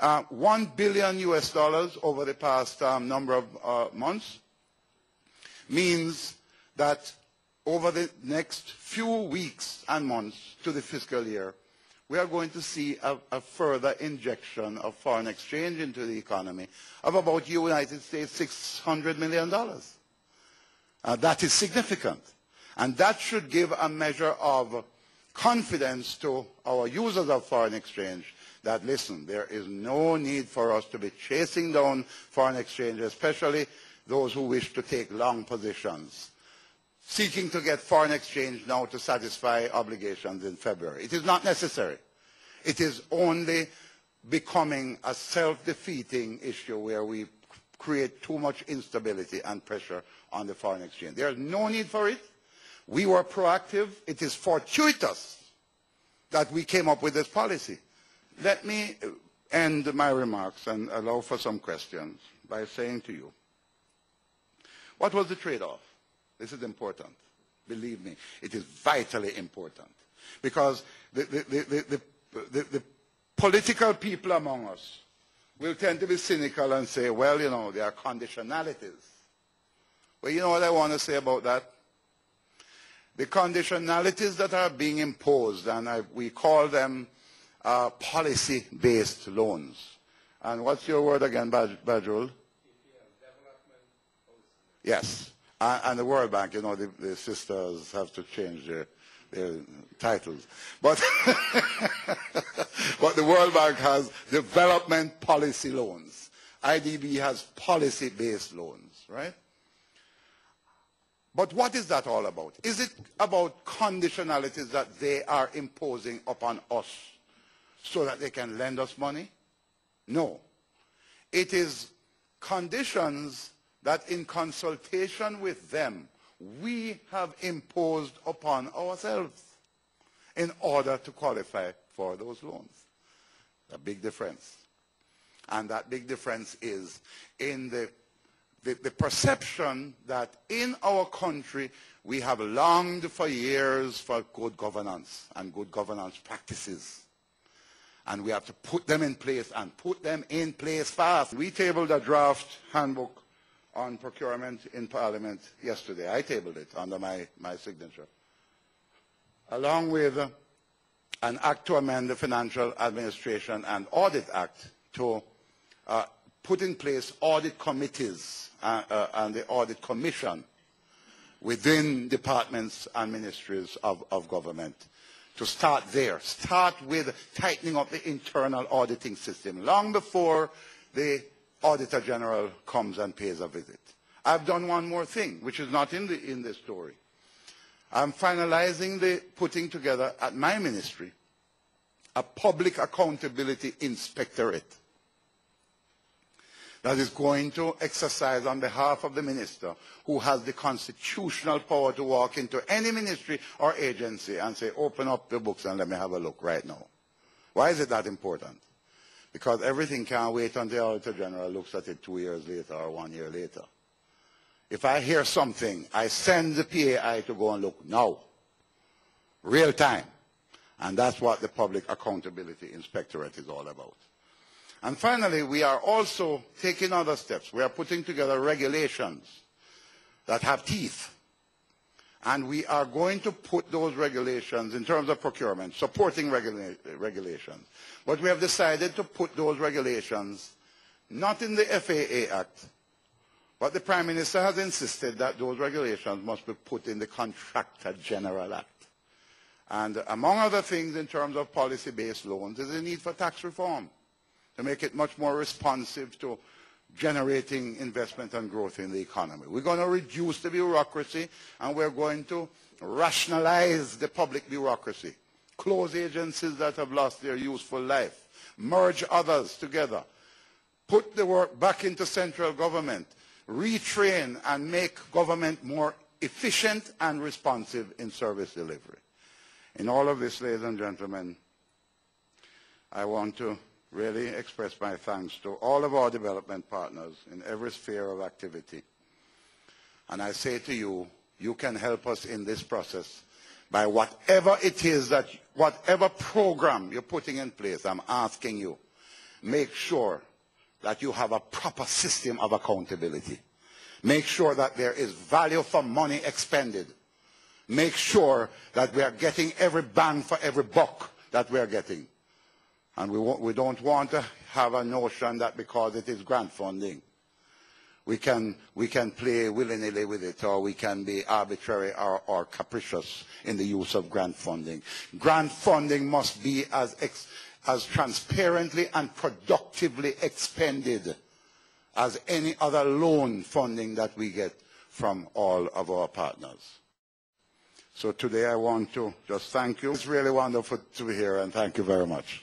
$1 billion over the past number of months means that over the next few weeks and months to the fiscal year, we are going to see a further injection of foreign exchange into the economy of about United States $600 million. That is significant. And that should give a measure of confidence to our users of foreign exchange that, listen, there is no need for us to be chasing down foreign exchange, especially those who wish to take long positions, seeking to get foreign exchange now to satisfy obligations in February. It is not necessary. It is only becoming a self-defeating issue where we create too much instability and pressure on the foreign exchange. There is no need for it. We were proactive. It is fortuitous that we came up with this policy. Let me end my remarks and allow for some questions by saying to you, what was the trade-off? This is important. Believe me, it is vitally important. Because the political people among us will tend to be cynical and say, well, you know, there are conditionalities. Well, you know what I want to say about that? The conditionalities that are being imposed, and we call them policy-based loans. And what's your word again, Bajul? Yes. And the World Bank, you know, the sisters have to change their titles. But, but the World Bank has development policy loans. IDB has policy-based loans, right? But what is that all about? Is it about conditionalities that they are imposing upon us so that they can lend us money? No. It is conditions that in consultation with them, we have imposed upon ourselves in order to qualify for those loans. A big difference. And that big difference is in the perception that in our country we have longed for years for good governance and good governance practices. And we have to put them in place and put them in place fast. We tabled a draft handbook on procurement in Parliament yesterday. I tabled it under my signature, along with an act to amend the Financial Administration and Audit Act to put in place audit committees and the audit commission within departments and ministries of government. To start there, start with tightening up the internal auditing system long before the Auditor General comes and pays a visit. I've done one more thing, which is not in the story. I'm finalizing the putting together at my ministry a public accountability inspectorate that is going to exercise on behalf of the minister who has the constitutional power to walk into any ministry or agency and say, open up the books and let me have a look right now. Why is it that important? Because everything can't wait until the Auditor General looks at it 2 years later or 1 year later. If I hear something, I send the PAI to go and look now, real time. And that's what the Public Accountability Inspectorate is all about. And finally, we are also taking other steps. We are putting together regulations that have teeth. And we are going to put those regulations in terms of procurement, supporting regulations. But we have decided to put those regulations not in the FAA Act, but the Prime Minister has insisted that those regulations must be put in the Contractor General Act. And among other things in terms of policy-based loans is the need for tax reform to make it much more responsive to generating investment and growth in the economy. We're going to reduce the bureaucracy and we're going to rationalize the public bureaucracy, close agencies that have lost their useful life, merge others together, put the work back into central government, retrain and make government more efficient and responsive in service delivery. In all of this, ladies and gentlemen, I want to really express my thanks to all of our development partners in every sphere of activity. And I say to you, you can help us in this process by whatever it is that, whatever program you're putting in place, I'm asking you, make sure that you have a proper system of accountability. Make sure that there is value for money expended. Make sure that we are getting every bang for every buck that we are getting. And we don't want to have a notion that because it is grant funding, we can play willy-nilly with it, or we can be arbitrary or capricious in the use of grant funding. Grant funding must be as transparently and productively expended as any other loan funding that we get from all of our partners. So today I want to just thank you. It's really wonderful to be here, and thank you very much.